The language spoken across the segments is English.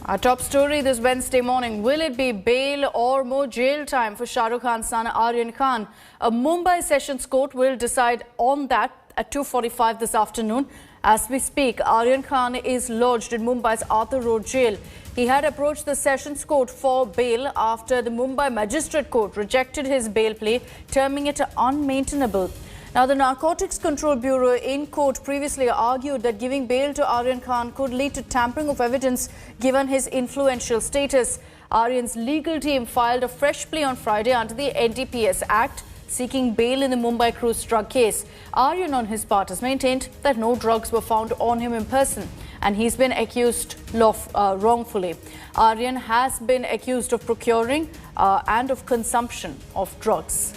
Our top story this Wednesday morning. Will it be bail or more jail time for Shah Rukh Khan's son Aryan Khan? A Mumbai Sessions Court will decide on that at 2:45 this afternoon. As we speak, Aryan Khan is lodged in Mumbai's Arthur Road jail. He had approached the Sessions Court for bail after the Mumbai Magistrate Court rejected his bail plea, terming it unmaintainable. Now, the Narcotics Control Bureau in court previously argued that giving bail to Aryan Khan could lead to tampering of evidence given his influential status. Aryan's legal team filed a fresh plea on Friday under the NDPS Act, seeking bail in the Mumbai cruise drug case. Aryan, on his part, has maintained that no drugs were found on him in person, and he's been accused wrongfully. Aryan has been accused of procuring and of consumption of drugs.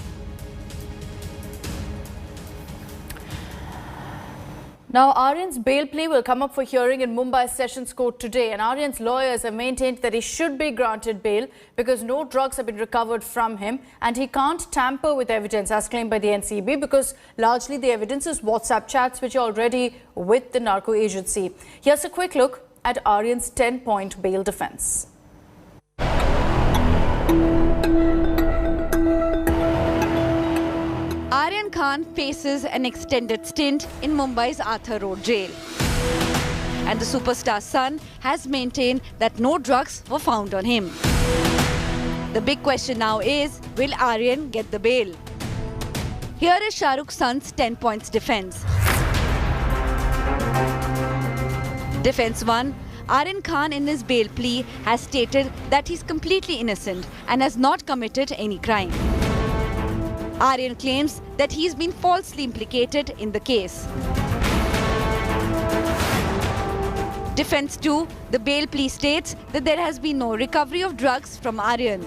Now, Aryan's bail plea will come up for hearing in Mumbai Sessions Court today, and Aryan's lawyers have maintained that he should be granted bail because no drugs have been recovered from him and he can't tamper with evidence as claimed by the NCB because largely the evidence is WhatsApp chats which are already with the narco agency. Here's a quick look at Aryan's 10-point bail defense. Aryan Khan faces an extended stint in Mumbai's Arthur Road jail. And the superstar's son has maintained that no drugs were found on him. The big question now is, will Aryan get the bail? Here is Shah Rukh's son's 10 points defense. Defense 1. Aryan Khan in his bail plea has stated that he's completely innocent and has not committed any crime. Aryan claims that he's been falsely implicated in the case. Defense 2. The bail plea states that there has been no recovery of drugs from Aryan.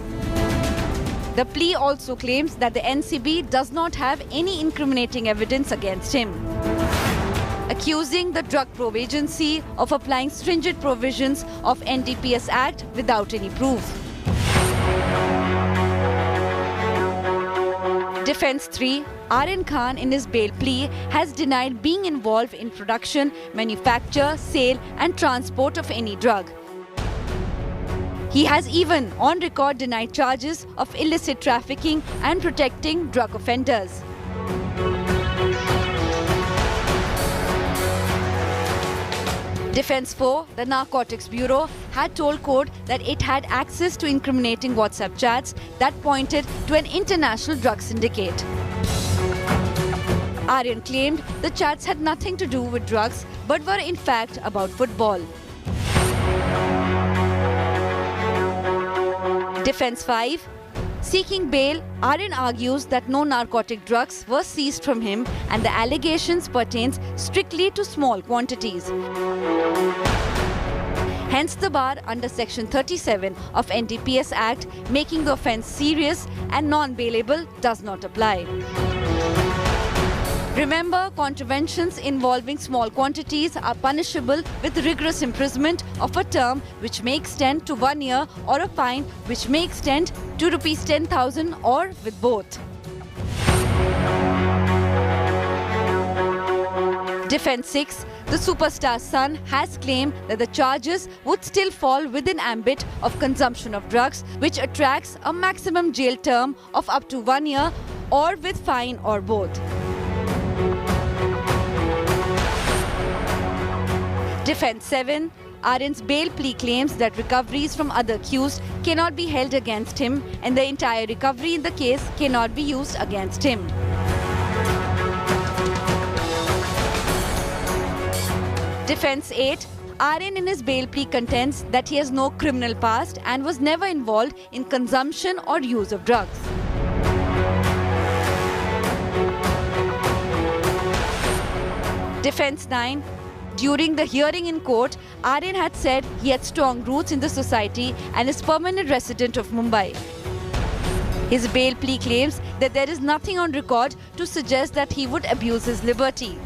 The plea also claims that the NCB does not have any incriminating evidence against him, accusing the Drug Probe Agency of applying stringent provisions of NDPS Act without any proof. Defense 3. Aryan Khan in his bail plea has denied being involved in production, manufacture, sale and transport of any drug. He has even on record denied charges of illicit trafficking and protecting drug offenders. Defense 4. The Narcotics Bureau had told court that it had access to incriminating WhatsApp chats that pointed to an international drug syndicate. Aryan claimed the chats had nothing to do with drugs but were in fact about football. Defense 5. Seeking bail, Aryan argues that no narcotic drugs were seized from him and the allegations pertains strictly to small quantities. Hence the bar under Section 37 of NDPS Act, making the offence serious and non-bailable, does not apply. Remember, contraventions involving small quantities are punishable with rigorous imprisonment of a term which may extend to 1 year or a fine which may extend to ₹10,000 or with both. Defense 6. The superstar's son has claimed that the charges would still fall within ambit of consumption of drugs, which attracts a maximum jail term of up to 1 year or with fine or both. Defense 7. Aryan's bail plea claims that recoveries from other accused cannot be held against him and the entire recovery in the case cannot be used against him. Defense 8. Aryan in his bail plea contends that he has no criminal past and was never involved in consumption or use of drugs. Defense 9. During the hearing in court, Aryan had said he had strong roots in the society and is permanent resident of Mumbai. His bail plea claims that there is nothing on record to suggest that he would abuse his liberty.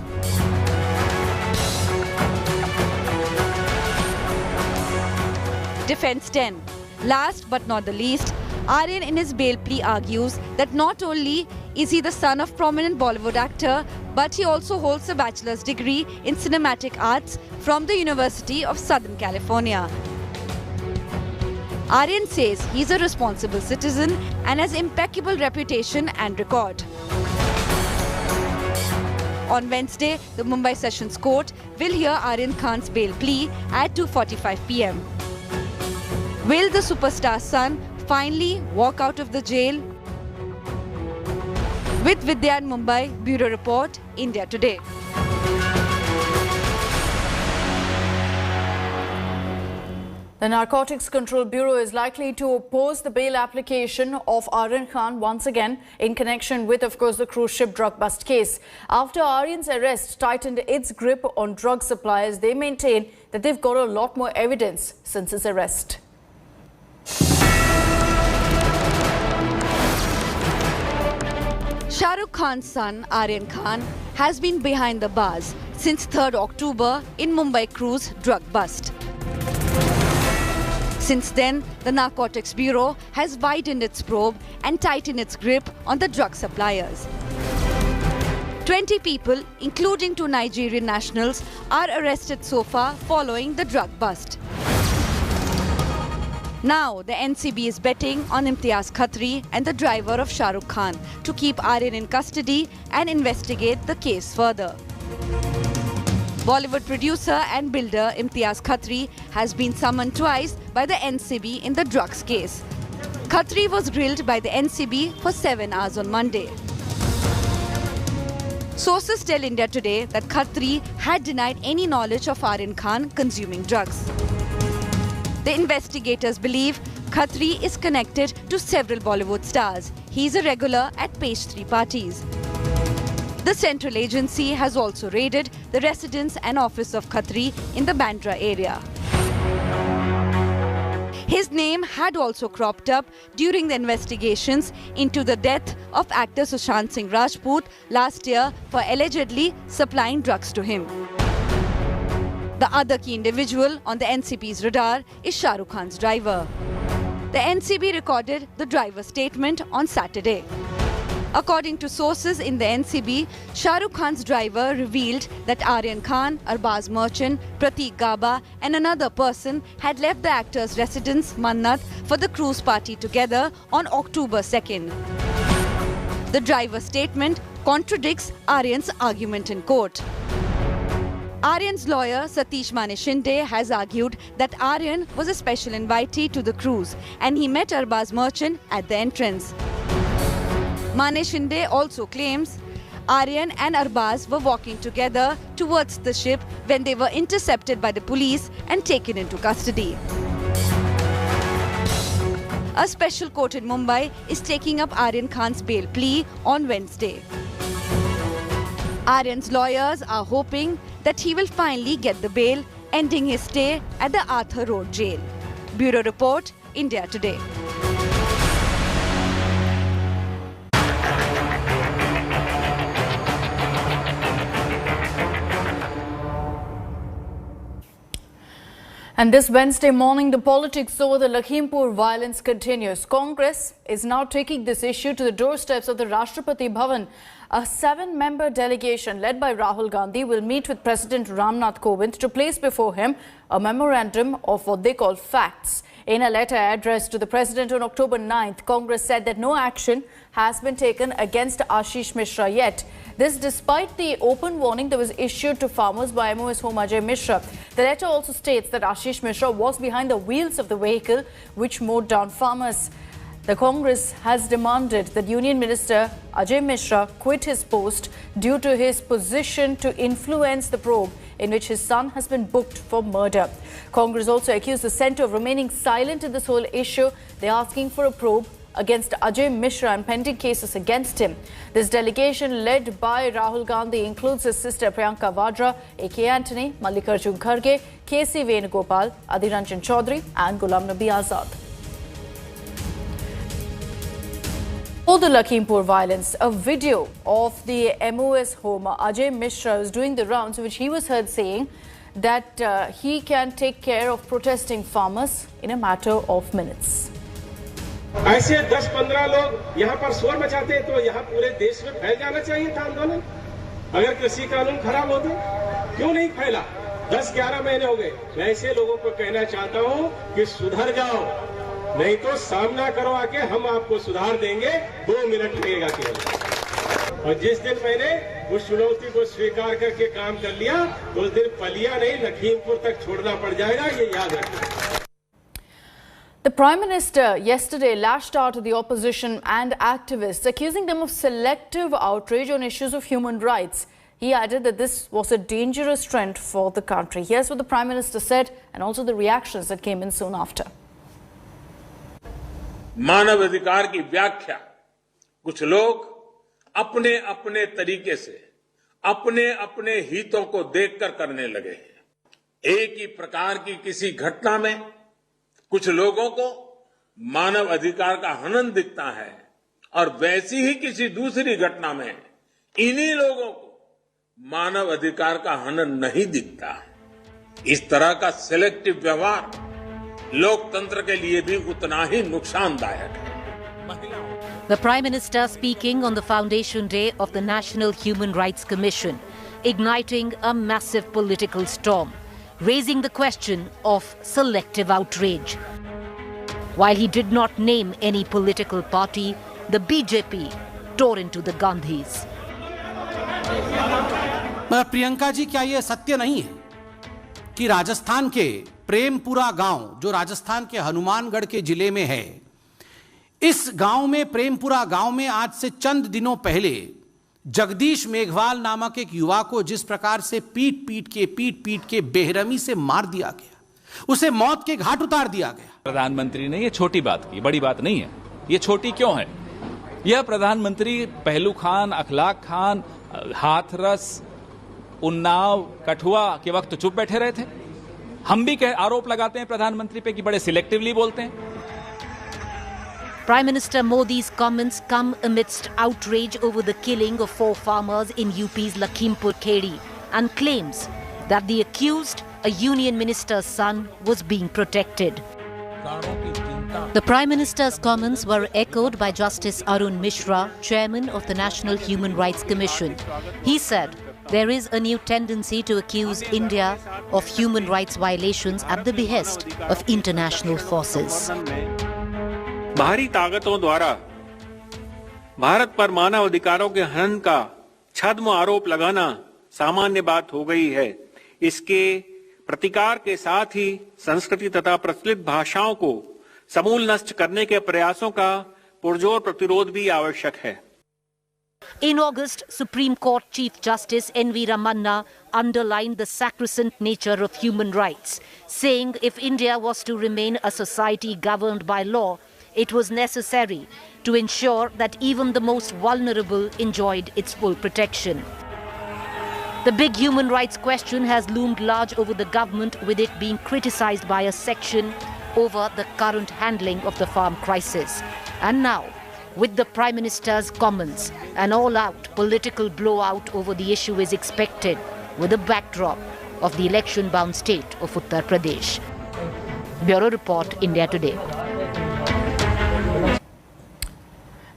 Defense 10. Last but not the least, Aryan in his bail plea argues that not only is he the son of prominent Bollywood actor, but he also holds a bachelor's degree in cinematic arts from the University of Southern California. Aryan says he's a responsible citizen and has impeccable reputation and record. On Wednesday, the Mumbai Sessions Court will hear Aryan Khan's bail plea at 2:45 p.m. Will the superstar's son finally walk out of the jail? With Vidya in Mumbai, Bureau Report, India Today. The Narcotics Control Bureau is likely to oppose the bail application of Aryan Khan once again in connection with, of course, the cruise ship drug bust case. After Aryan's arrest tightened its grip on drug suppliers, they maintain that they've got a lot more evidence since his arrest. Shah Rukh Khan's son, Aryan Khan, has been behind the bars since 3rd October in Mumbai cruise drug bust. Since then, the Narcotics Bureau has widened its probe and tightened its grip on the drug suppliers. 20 people, including 2 Nigerian nationals, are arrested so far following the drug bust. Now, the NCB is betting on Imtiaz Khatri and the driver of Shah Rukh Khan to keep Aryan in custody and investigate the case further. Bollywood producer and builder Imtiaz Khatri has been summoned twice by the NCB in the drugs case. Khatri was grilled by the NCB for 7 hours on Monday. Sources tell India Today that Khatri had denied any knowledge of Aryan Khan consuming drugs. The investigators believe Khatri is connected to several Bollywood stars. He is a regular at page 3 parties. The central agency has also raided the residence and office of Khatri in the Bandra area. His name had also cropped up during the investigations into the death of actor Sushant Singh Rajput last year for allegedly supplying drugs to him. The other key individual on the NCB's radar is Shah Rukh Khan's driver. The NCB recorded the driver's statement on Saturday. According to sources in the NCB, Shah Rukh Khan's driver revealed that Aryan Khan, Arbaz Merchant, Prateek Gaba and another person had left the actor's residence, Mannat, for the cruise party together on October 2nd. The driver's statement contradicts Aryan's argument in court. Aryan's lawyer, Satish Mane Shinde, has argued that Aryan was a special invitee to the cruise and he met Arbaz Merchant at the entrance. Mane Shinde also claims Aryan and Arbaz were walking together towards the ship when they were intercepted by the police and taken into custody. A special court in Mumbai is taking up Aryan Khan's bail plea on Wednesday. Aryan's lawyers are hoping that he will finally get the bail, ending his stay at the Arthur Road jail. Bureau Report, India Today. And this Wednesday morning, the politics over the Lakhimpur violence continues. Congress is now taking this issue to the doorsteps of the Rashtrapati Bhavan. A 7-member delegation led by Rahul Gandhi will meet with President Ramnath Kovind to place before him a memorandum of what they call facts. In a letter addressed to the President on October 9th, Congress said that no action has been taken against Ashish Mishra yet. This despite the open warning that was issued to farmers by MOS Home Ajay Mishra. The letter also states that Ashish Mishra was behind the wheels of the vehicle which mowed down farmers. The Congress has demanded that Union Minister Ajay Mishra quit his post due to his position to influence the probe in which his son has been booked for murder. Congress also accused the centre of remaining silent in this whole issue. They're asking for a probe against Ajay Mishra and pending cases against him. This delegation led by Rahul Gandhi includes his sister Priyanka Vadra, A.K. Antony, Mallikarjun Kharge, K.C. Venugopal, Adhir Ranjan Chaudhary and Ghulam Nabi Azad. For the Lakhimpur violence, a video of the MOS home Ajay Mishra is doing the rounds, in which he was heard saying that he can take care of protesting farmers in a matter of minutes. ऐसे 10-15 लोग यहाँ पर शोर मचाते हैं तो यहाँ पूरे देश में फैल जाना चाहिए था आंदोलन। अगर कृषि कानून खराब होते क्यों नहीं फैला? 10-11 महीने हो गए। मैं ऐसे लोगों को कहना चाहता हूँ कि सुधर जाओ, नहीं तो सामना करो आके, हम आपको सुधार देंगे, 2 मिनट लगेगा केवल। और जिस दिन मैंने उस चुनौती को स्वीकार करके काम कर लिया, उस दिन पलिया नहीं लखीमपुर तक छोड़ना पड़ जाएगा, ये याद रखना। The Prime Minister yesterday lashed out at the opposition and activists, accusing them of selective outrage on issues of human rights. He added that this was a dangerous trend for the country. Here's what the Prime Minister said and also the reactions that came in soon after. मानव अधिकार की व्याख्या कुछ लोग अपने अपने तरीके से अपने अपने हितों को देखकर करने लगे हैं। एक ही प्रकार की किसी घटना में कुछ लोगों को मानव अधिकार का हनन दिखता है और वैसी ही किसी दूसरी घटना में इन्हीं लोगों को मानव अधिकार का हनन नहीं दिखता। इस तरह का सिलेक्टिव व्यवहार लोकतंत्र के लिए भी उतना ही नुकसानदायक है। The Prime Minister speaking on the foundation day of the National Human Rights Commission, igniting a massive political storm, raising the question of selective outrage. While he did not name any political party, the BJP tore into the Gandhis. मगर प्रियंका जी, क्या यह सत्य नहीं है कि राजस्थान के प्रेमपुरा गांव, जो राजस्थान के हनुमानगढ़ के जिले में है, इस गांव में, प्रेमपुरा गांव में आज से चंद दिनों पहले जगदीश मेघवाल नामक एक युवा को जिस प्रकार से पीट पीट के बेरहमी से मार दिया गया, उसे मौत के घाट उतार दिया गया। प्रधानमंत्री ने ये छोटी बात की, बड़ी बात नहीं है। ये छोटी क्यों है? यह प्रधानमंत्री पहलू खान, अखलाक खान, हाथरस, उन्नाव, कठुआ के वक्त तो चुप बैठे रहे थे। हम भी आरोप लगाते हैं प्रधानमंत्री पे कि बड़े सिलेक्टिवली बोलते हैं। Prime Minister Modi's comments come amidst outrage over the killing of 4 farmers in UP's Lakhimpur Kheri and claims that the accused, a union minister's son, was being protected. The Prime Minister's comments were echoed by Justice Arun Mishra, chairman of the National Human Rights Commission. He said there is a new tendency to accuse India of human rights violations at the behest of international forces. बाहरी ताकतों द्वारा भारत पर मानव अधिकारों के हनन का छद्म आरोप लगाना सामान्य बात हो गई है। इसके प्रतिकार के साथ ही संस्कृति तथा प्रचलित भाषाओं को समूल नष्ट करने के प्रयासों का पुरजोर प्रतिरोध भी आवश्यक है। In August, Supreme Court Chief Justice N.V. Ramanna underlined the sacrosanct nature of human rights, saying if India was to remain a society governed by law, it was necessary to ensure that even the most vulnerable enjoyed its full protection. The big human rights question has loomed large over the government, with it being criticized by a section over the current handling of the farm crisis. And now, with the Prime Minister's comments, an all-out political blowout over the issue is expected, with a backdrop of the election-bound state of Uttar Pradesh. Bureau Report, India Today.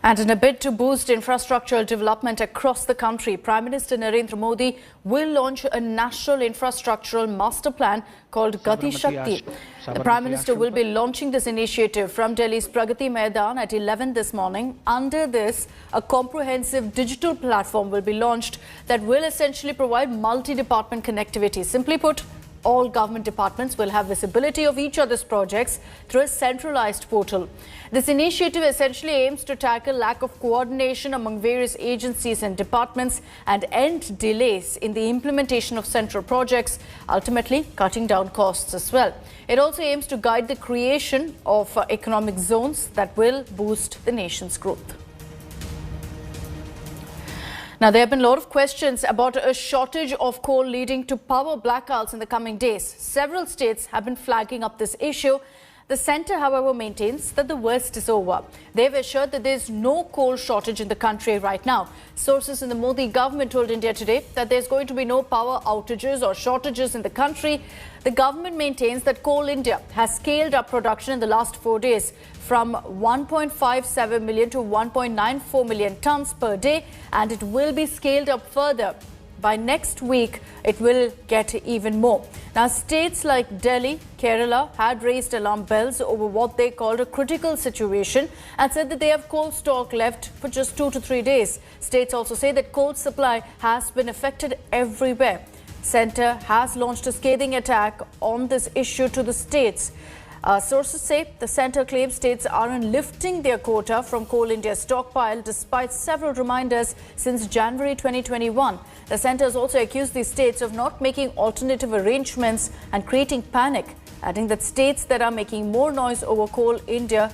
And in a bid to boost infrastructural development across the country, Prime Minister Narendra Modi will launch a national infrastructural master plan called Gati Shakti. The Prime Minister will be launching this initiative from Delhi's Pragati Maidan at 11 this morning. Under this, a comprehensive digital platform will be launched that will essentially provide multi-department connectivity. Simply put, all government departments will have visibility of each other's projects through a centralized portal. This initiative essentially aims to tackle lack of coordination among various agencies and departments and end delays in the implementation of central projects, ultimately cutting down costs as well. It also aims to guide the creation of economic zones that will boost the nation's growth. Now, there have been a lot of questions about a shortage of coal leading to power blackouts in the coming days. Several states have been flagging up this issue. The centre, however, maintains that the worst is over. They've assured that there is no coal shortage in the country right now. Sources in the Modi government told India Today that there's going to be no power outages or shortages in the country. The government maintains that Coal India has scaled up production in the last 4 days from 1.57 million to 1.94 million tons per day, and it will be scaled up further by next week it will get even more. Now, states like Delhi, Kerala had raised alarm bells over what they called a critical situation and said that they have coal stock left for just 2 to 3 days. States also say that coal supply has been affected everywhere. Centre has launched a scathing attack on this issue to the states. Sources say the centre claims states aren't lifting their quota from Coal India's stockpile despite several reminders since January 2021. The centre has also accused these states of not making alternative arrangements and creating panic, adding that states that are making more noise over Coal India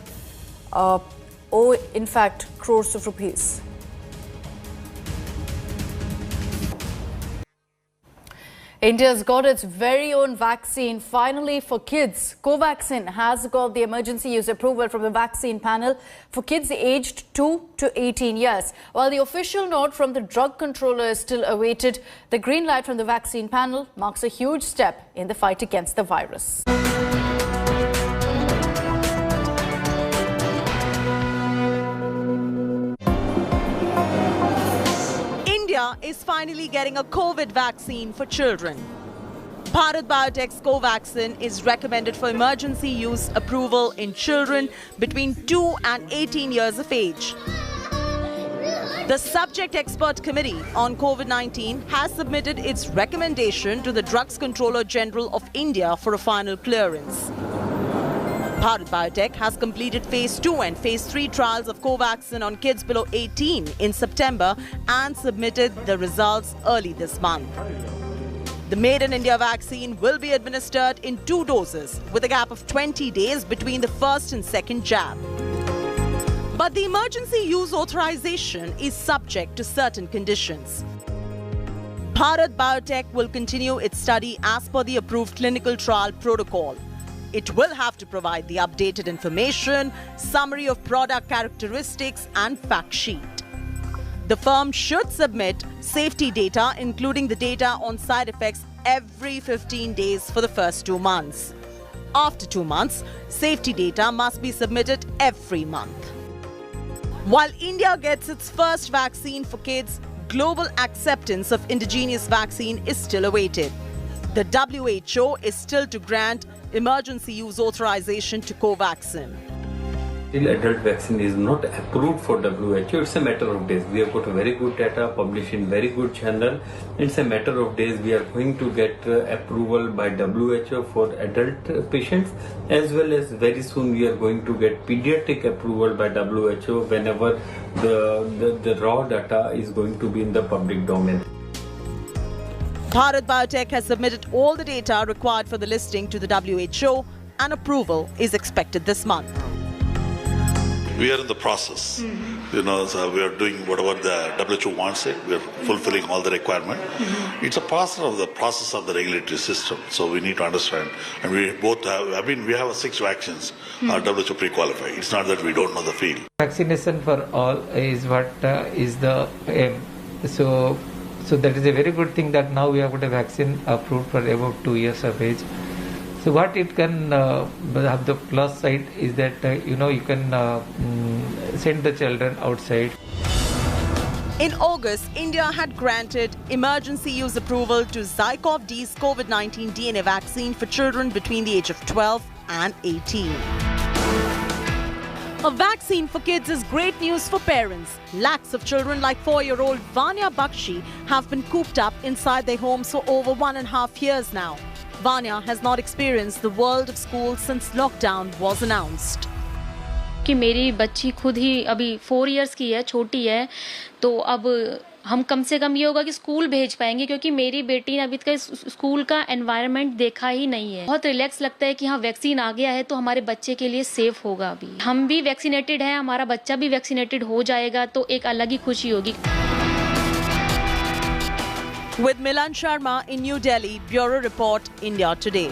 owe in fact crores of rupees. India's got its very own vaccine finally for kids. Covaxin has got the emergency use approval from the vaccine panel for kids aged 2 to 18 years. While the official note from the drug controller is still awaited, the green light from the vaccine panel marks a huge step in the fight against the virus. Is finally getting a COVID vaccine for children. Bharat Biotech's Covaxin is recommended for emergency use approval in children between 2 and 18 years of age. The Subject Expert Committee on COVID-19 has submitted its recommendation to the Drugs Controller General of India for a final clearance. Bharat Biotech has completed Phase 2 and Phase 3 trials of Covaxin on kids below 18 in September and submitted the results early this month. The Made in India vaccine will be administered in 2 doses with a gap of 20 days between the first and second jab. But the emergency use authorization is subject to certain conditions. Bharat Biotech will continue its study as per the approved clinical trial protocol. It will have to provide the updated information, summary of product characteristics and fact sheet. The firm should submit safety data, including the data on side effects, every 15 days for the first 2 months. After 2 months, safety data must be submitted every month. While India gets its first vaccine for kids, global acceptance of indigenous vaccine is still awaited. The WHO is still to grant emergency use authorization to Covaxin. Still, adult vaccine is not approved for WHO. It's a matter of days. We have got very good data published in very good journal. It's a matter of days. We are going to get approval by WHO for adult patients, as well as very soon we are going to get pediatric approval by WHO whenever the raw data is going to be in the public domain. Bharat Biotech has submitted all the data required for the listing to the WHO and approval is expected this month. We are in the process. So we are doing whatever the WHO wants it. We are fulfilling all the requirement. It's a process of the regulatory system. So we need to understand. And we both have, we have 6 vaccines are WHO pre-qualified. It's not that we don't know the field. Vaccination for all is what is the aim. So that is a very good thing that now we have got a vaccine approved for about 2 years of age. So what it can have the plus side is that you can send the children outside. In August, India had granted emergency use approval to Zycov-D's COVID-19 DNA vaccine for children between the age of 12 and 18. A vaccine for kids is great news for parents. Lakhs of children like 4-year-old Vanya Bakshi have been cooped up inside their homes for over 1.5 years now. Vanya has not experienced the world of school since lockdown was announced. कि मेरी बच्ची खुद ही अभी 4 years की है, छोटी है, तो अब हम कम से कम ये होगा कि स्कूल भेज पाएंगे क्योंकि मेरी बेटी ने अभी तक स्कूल का एनवायरनमेंट देखा ही नहीं है। बहुत रिलैक्स लगता है कि हाँ वैक्सीन आ गया है तो हमारे बच्चे के लिए सेफ होगा। अभी हम भी वैक्सीनेटेड हैं, हमारा बच्चा भी वैक्सीनेटेड हो जाएगा तो एक अलग ही खुशी होगी। With Milan Sharma in New Delhi, Bureau Report, India Today.